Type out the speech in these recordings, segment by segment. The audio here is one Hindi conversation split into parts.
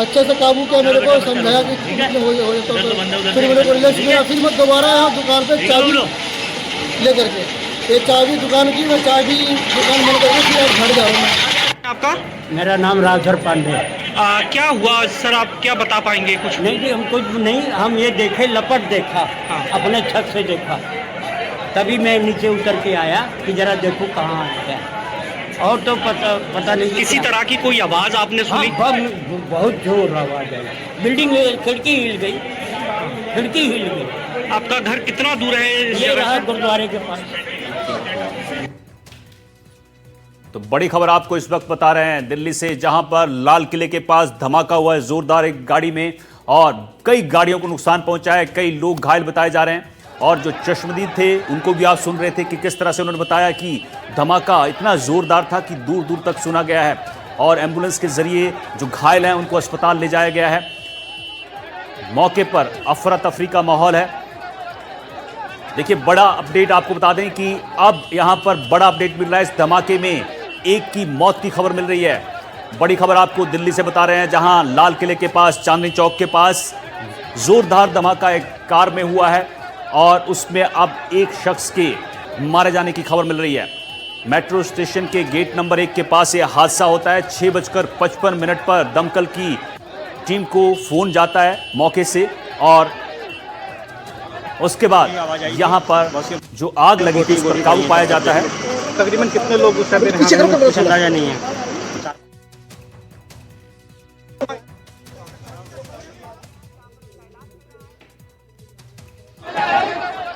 अच्छे से काबू किया, मेरे को समझाया कि हो जाता तो फिर मेरे को रिलैक्स किया। फिर मैं दोबारा यहाँ दुकान पे चाबी ले करके, ये चाबी दुकान की, मैं चाबी दुकान बंद करके फिर आप घर जाऊँ मैं। आपका? मेरा नाम राजधर पांडे। क्या हुआ सर, आप क्या बता पाएंगे कुछ? नहीं जी, हम कुछ नहीं, हम ये देखे, लपट देखा, हाँ। अपने छत से देखा, तभी मैं नीचे उतर के आया कि जरा देखूं कहाँ है, और तो पता नहीं किसी क्या। तरह की कोई आवाज़ आपने हाँ, सुनी? बहुत जोर आवाज आई, बिल्डिंग खिड़की हिल गई, खिड़की हिल गई। आपका घर कितना दूर है इस ये जगह रहा से? गुरुद्वारे के पास। तो बड़ी खबर आपको इस वक्त बता रहे हैं दिल्ली से, जहां पर लाल किले के पास धमाका हुआ है जोरदार एक गाड़ी में, और कई गाड़ियों को नुकसान पहुंचा है, कई लोग घायल बताए जा रहे हैं। और जो चश्मदीद थे उनको भी आप सुन रहे थे कि किस तरह से उन्होंने बताया कि धमाका इतना जोरदार था कि दूर दूर तक सुना गया है, और एम्बुलेंस के जरिए जो घायल हैं उनको अस्पताल ले जाया गया है। मौके पर अफरा तफरी का माहौल है। देखिए, बड़ा अपडेट आपको बता दें कि अब यहां पर बड़ा अपडेट मिल रहा है। इस धमाके में एक की मौत की खबर मिल रही है। बड़ी खबर आपको दिल्ली से बता रहे हैं, जहां लाल किले के पास चांदनी चौक के पास जोरदार धमाका एक कार में हुआ है, और उसमें अब एक शख्स के मारे जाने की खबर मिल रही है। मेट्रो स्टेशन के गेट नंबर 1 के पास यह हादसा होता है। 6:55 पर दमकल की टीम को फोन जाता है मौके से, और उसके बाद यहां पर जो आग लगी थी उस पर काबू पाया जाता है। तकरीबन कितने लोग उस टाइम पे कुछ अंदाजा नहीं है।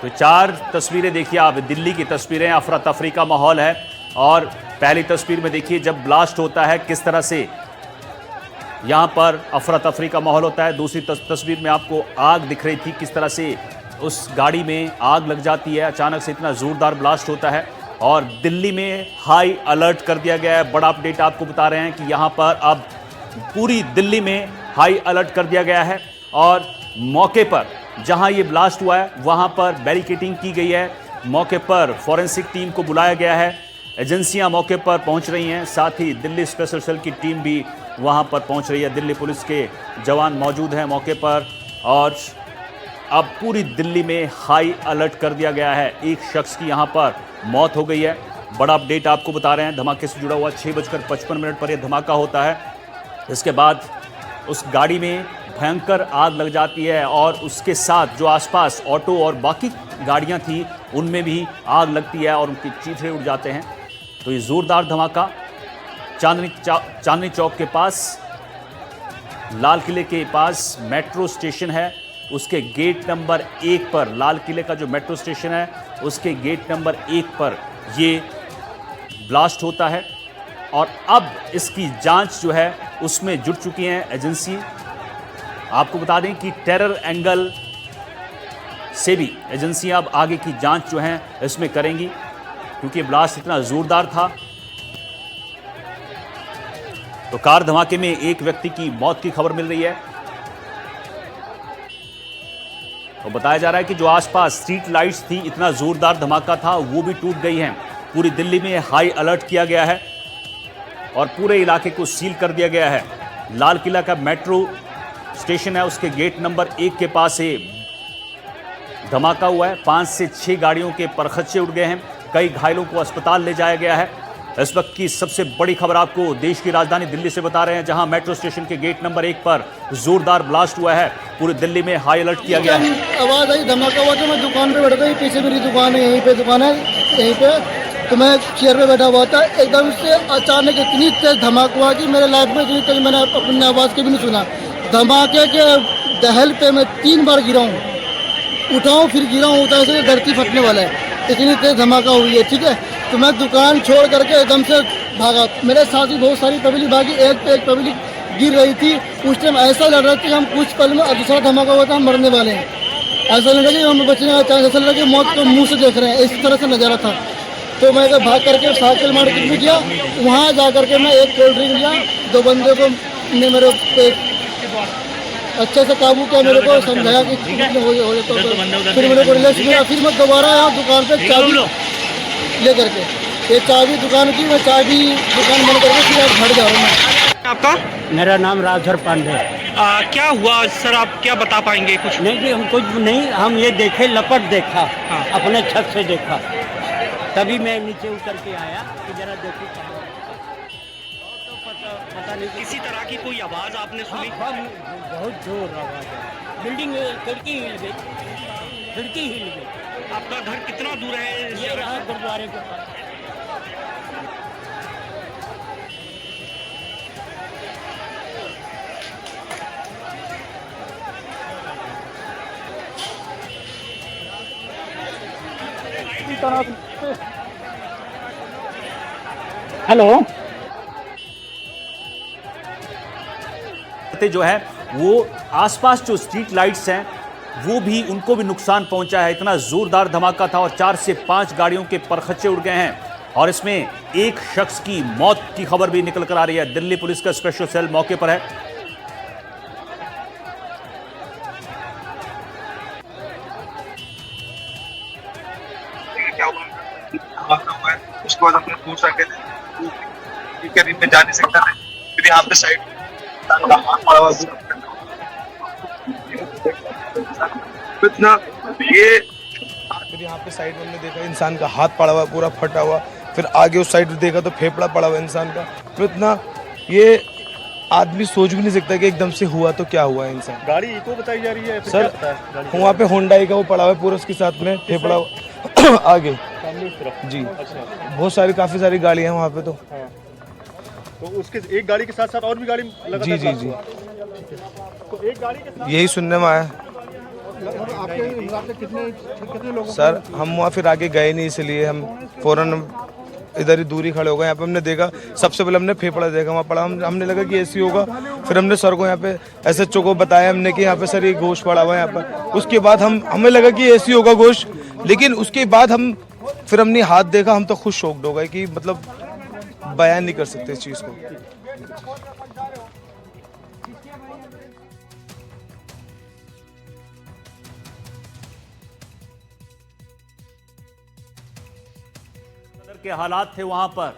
तो 4 तस्वीरें देखिए आप, दिल्ली की तस्वीरें, अफरा तफरी का माहौल है। और पहली तस्वीर में देखिए जब ब्लास्ट होता है किस तरह से यहां पर अफरा तफरी का माहौल होता है। दूसरी तस्वीर में आपको आग दिख रही थी, किस तरह से उस गाड़ी में आग लग जाती है, अचानक से इतना जोरदार ब्लास्ट होता है। और दिल्ली में हाई अलर्ट कर दिया गया है। बड़ा अपडेट आपको बता रहे हैं कि यहां पर अब पूरी दिल्ली में हाई अलर्ट कर दिया गया है, और मौके पर जहां ये ब्लास्ट हुआ है वहां पर बैरिकेडिंग की गई है। मौके पर फॉरेंसिक टीम को बुलाया गया है, एजेंसियां मौके पर पहुंच रही हैं, साथ ही दिल्ली स्पेशल सेल की टीम भी वहां पर पहुंच रही है। दिल्ली पुलिस के जवान मौजूद हैं मौके पर, और अब पूरी दिल्ली में हाई अलर्ट कर दिया गया है। एक शख्स की यहां पर मौत हो गई है। बड़ा अपडेट आपको बता रहे हैं धमाके से जुड़ा हुआ। 6:55 पर यह धमाका होता है। इसके बाद उस गाड़ी में भयंकर आग लग जाती है, और उसके साथ जो आसपास ऑटो और बाकी गाड़ियां थी उनमें भी आग लगती है, और उनके चीथड़े उड़ जाते हैं। तो ये जोरदार धमाका चांदनी चौक के पास, लाल किले के पास मेट्रो स्टेशन है, उसके गेट नंबर 1 पर, लाल किले का जो मेट्रो स्टेशन है उसके गेट नंबर 1 पर ये ब्लास्ट होता है। और अब इसकी जांच जो है उसमें जुट चुकी हैं एजेंसी। आपको बता दें कि टेरर एंगल से भी एजेंसियां अब आगे की जांच जो है इसमें करेंगी, क्योंकि ब्लास्ट इतना जोरदार था। तो कार धमाके में एक व्यक्ति की मौत की खबर मिल रही है। तो बताया जा रहा है कि जो आसपास स्ट्रीट लाइट्स थी, इतना जोरदार धमाका था, वो भी टूट गई हैं। पूरी दिल्ली में हाई अलर्ट किया गया है, और पूरे इलाके को सील कर दिया गया है। लाल किला का मेट्रो स्टेशन है, उसके गेट नंबर 1 के पास से धमाका हुआ है। 5 से 6 गाड़ियों के परखच्चे उड़ गए हैं, कई घायलों को अस्पताल ले जाया गया है। इस वक्त की सबसे बड़ी खबर आपको देश की राजधानी दिल्ली से बता रहे हैं, जहां मेट्रो स्टेशन के गेट नंबर 1 पर जोरदार ब्लास्ट हुआ है। पूरी दिल्ली में हाई अलर्ट किया गया है। आवाज़ आई, धमाका हुआ, तो मैं दुकान पे बैठा था, पीछे मेरी दुकान है, यहीं पे दुकान है, यहीं पे, तो मैं चेयर पे बैठा हुआ था। एकदम से अचानक इतनी तेज धमाका हुआ कि मेरे लाइफ में इतनी तेज मैंने अपनी आवाज़ के भी नहीं सुना। धमाके के दहल पे मैं 3 बार गिरा हूँ, उठाऊँ फिर गिरा हूँ, उठा से धरती फटने वाला है, इतनी तेज धमाका हुई है। ठीक है, तो मैं दुकान छोड़ करके एकदम से भागा। मेरे साथ ही बहुत सारी पब्लिक भागी, एक पे एक पब्लिक गिर रही थी। उस टाइम ऐसा लग रहा था कि हम कुछ पल में दूसरा धमाका हुआ था, हम मरने वाले हैं। ऐसा लग रहा कि हम बचने का चांस, ऐसा लग रहा कि मौत को मुँह से देख रहे हैं, इस तरह से नज़ारा था। तो मैं भाग करके साइकिल मार्केट में गया, वहाँ जा करके मैं एक कोल्ड ड्रिंक लिया। 2 बंदे को ने मेरे पे अच्छे से काबू किया, मेरे को समझाया कि हो जाता तो फिर मेरे को रिलैक्स किया। फिर मैं दोबारा यहाँ दुकान पे चाबी ले करके, ये चाबी दुकान की, मैं चाबी दुकान बंद करके फिर आप घर जा रहा हूँ। आपका मेरा नाम राजधर पांडे है। क्या हुआ सर, आप क्या बता पाएंगे कुछ? नहीं जी, हम कुछ नहीं, हम ये देखे, लपट देखा, हाँ। अपने छत से देखा, तभी मैं नीचे उतर के आया कि जरा देखूं कहाँ तो पता नहीं किसी तरह की कोई आवाज आपने सुनी? हाँ, बहुत जोर आवाज है। बिल्डिंग खिड़की हिल गई, खिड़की हिल गई। आपका घर कितना दूर है इस ये जगह रहा से? गुरुद्वारे के पास। हेलो। जो है वो आसपास जो स्ट्रीट लाइट्स हैं वो भी, उनको भी नुकसान पहुंचा है। इतना जोरदार धमाका था और 4 से 5 गाड़ियों के परखच्चे उड़ गए हैं और इसमें एक शख्स की मौत की खबर भी निकल कर आ रही है। दिल्ली पुलिस का स्पेशल सेल मौके पर है। क्या हुआ है, उसके बाद अपने दूर जाके करीब में जा नहीं सकता है। फिर यहाँ पे साइड का हाथ पड़ा हुआ इतना, ये फिर यहाँ पे साइड में हमने देखा इंसान का हाथ पड़ा हुआ पूरा फटा हुआ। फिर आगे उस साइड देखा तो फेफड़ा पड़ा हुआ इंसान का। फिर इतना, ये आदमी सोच भी नहीं सकता कि एकदम से हुआ तो क्या हुआ है इंसान। गाड़ी इको बताई जा रही है फिर सर, क्या पता है गाड़ी वहाँ पे होंडाई का वो पड़ा हुआ है पूरा, उसके साथ में फेफड़ा आगे सामने उस तरफ। जी। अच्छा, बहुत सारी काफी सारी गाड़ियाँ हैं वहाँ पे तो। हाँ। तो उसके एक गाड़ी के साथ साथ और भी गाड़ी लगातार जी जी ब्लास्ट जी, हुआ। तो एक गाड़ी के साथ यही सुनने में आया सर। हम वहाँ फिर आगे गए नहीं, इसलिए हम फौरन इधर ही दूरी खड़े हो गए। यहाँ पे हमने देखा, सबसे पहले हमने फेफड़ा देखा वहाँ पड़ा, हमने लगा कि ऐसी होगा। फिर हमने सर को यहाँ पे SHO को बताया हमने कि यहाँ पे सर ये गोश्त पड़ा हुआ है यहाँ पर। उसके बाद हमें लगा कि ऐसी होगा गोश्त, लेकिन उसके बाद फिर हमने हाथ देखा, हम तो खुद शॉक्ड हो गए कि मतलब बयान नहीं कर सकते इस चीज़ को। के हालात थे वहां पर,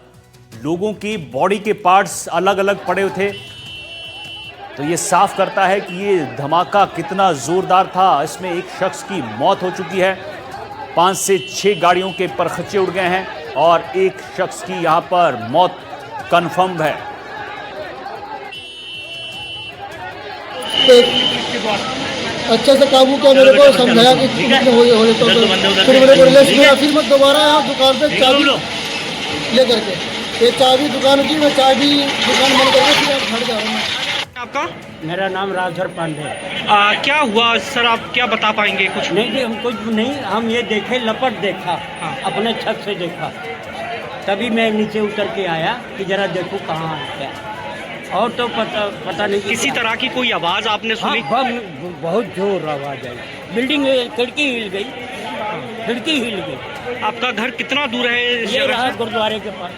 लोगों की बॉडी के पार्ट्स अलग अलग पड़े हुए थे। तो ये साफ करता है कि ये धमाका कितना जोरदार था। इसमें एक शख्स की मौत हो चुकी है, 5 से 6 गाड़ियों के परखच्चे उड़ गए हैं और एक शख्स की यहां पर मौत कंफर्म है। अच्छे से काबू किया, मेरे को समझाया कि हो तो फिर मैंने रिलैक्स किया। फिर मैं दोबारा यहाँ दुकान पे चाबी ले करके, ये चाबी दुकान की, मैं चाबी दुकान बंद करके फिर आप घर जा रहा हूँ। आपका मेरा नाम राजधर पांडे है। क्या हुआ सर, आप क्या बता पाएंगे कुछ? नहीं जी, हम कुछ नहीं, हम ये देखे, लपट देखा, हाँ। अपने छत से देखा, तभी मैं नीचे उतर के आया कि जरा देखूं कहाँ है। और तो पता नहीं किसी तरह की कोई आवाज आपने हाँ, सुनी? बहुत जोर आवाज आई। बिल्डिंग खिड़की हिल गई, खिड़की हिल गई। आपका घर कितना दूर है इस ये जगह रहा से? गुरुद्वारे के पास।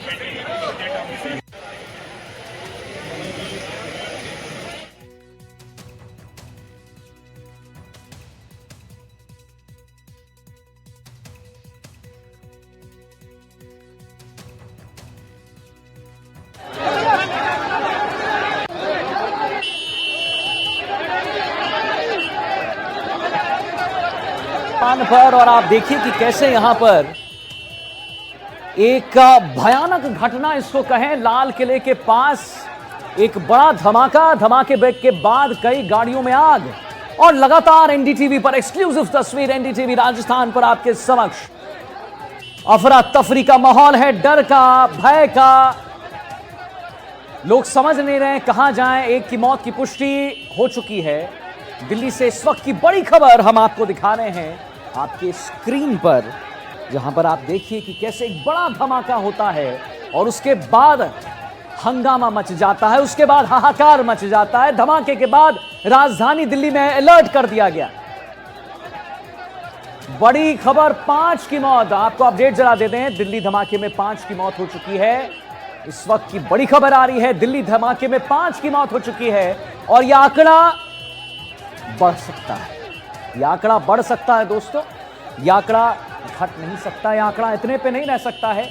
पर और आप देखिए कि कैसे यहां पर एक भयानक घटना इसको कहें, लाल किले के पास एक बड़ा धमाके के बाद कई गाड़ियों में आग और लगातार एनडीटीवी पर एक्सक्लूसिव तस्वीर, एनडीटीवी राजस्थान पर आपके समक्ष। अफरा तफरी का माहौल है, डर का, भय का, लोग समझ नहीं रहे कहां जाएं। एक की मौत की पुष्टि हो चुकी है। दिल्ली से इस वक्त की बड़ी खबर हम आपको दिखा रहे हैं आपके स्क्रीन पर, जहां पर आप देखिए कि कैसे एक बड़ा धमाका होता है और उसके बाद हंगामा मच जाता है, उसके बाद हाहाकार मच जाता है। धमाके के बाद राजधानी दिल्ली में अलर्ट कर दिया गया। बड़ी खबर, 5 की मौत। आपको अपडेट जरा देते हैं, दिल्ली धमाके में 5 की मौत हो चुकी है। इस वक्त की बड़ी खबर आ रही है, दिल्ली धमाके में 5 की मौत हो चुकी है और यह आंकड़ा बढ़ सकता है। यह आंकड़ा बढ़ सकता है दोस्तों, यह आंकड़ा घट नहीं सकता, यह आंकड़ा इतने पे नहीं रह सकता है।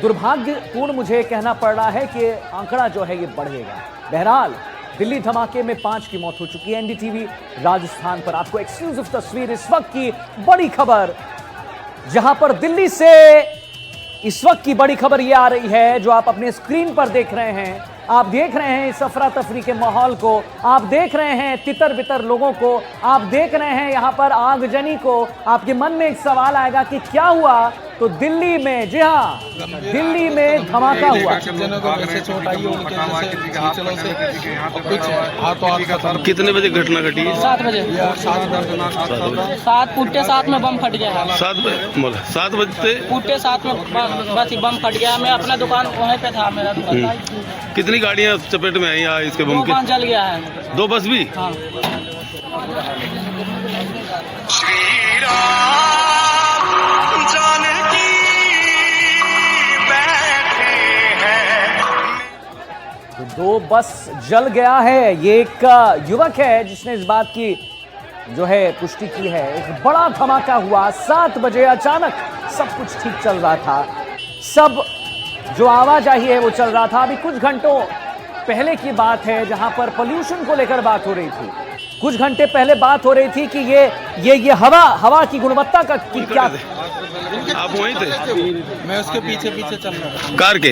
दुर्भाग्यपूर्ण मुझे कहना पड़ रहा है कि आंकड़ा जो है ये बढ़ेगा। बहरहाल दिल्ली धमाके में 5 की मौत हो चुकी है। एनडीटीवी राजस्थान पर आपको एक्सक्लूसिव तस्वीर, इस वक्त की बड़ी खबर, जहां पर दिल्ली से इस वक्त की बड़ी खबर यह आ रही है जो आप अपने स्क्रीन पर देख रहे हैं। आप देख रहे हैं इस अफरा तफरी के माहौल को, आप देख रहे हैं तितर बितर लोगों को, आप देख रहे हैं यहां पर आगजनी को। आपके मन में एक सवाल आएगा कि क्या हुआ, तो दिल्ली में, जी हाँ, दिल्ली में धमाका हुआ। कितने बजे घटना घटी है? 7 बजे। 7 पुट्टे 7 में बम फट गया है। 7 बजते पुट्टे 7 में बस बम फट गया। मैं अपना दुकान वहीं पे था, मेरा दुकान। कितनी गाड़ियां चपेट में आई आज इसके बम 2 के? बस जल गया है। 2 बस भी? हाँ। तो 2 बस जल गया है। ये एक युवक है जिसने इस बात की जो है पुष्टि की है। एक बड़ा धमाका हुआ 7 बजे, अचानक सब कुछ ठीक चल रहा था, सब जो आवाजाही है वो चल रहा था। अभी कुछ घंटों पहले की बात है जहां पर पोल्यूशन को लेकर बात हो रही थी। कुछ घंटे पहले बात हो रही थी कि ये हवा की गुणवत्ता का क्या। आप वहीं थे? मैं उसके पीछे चल रहा था कार के।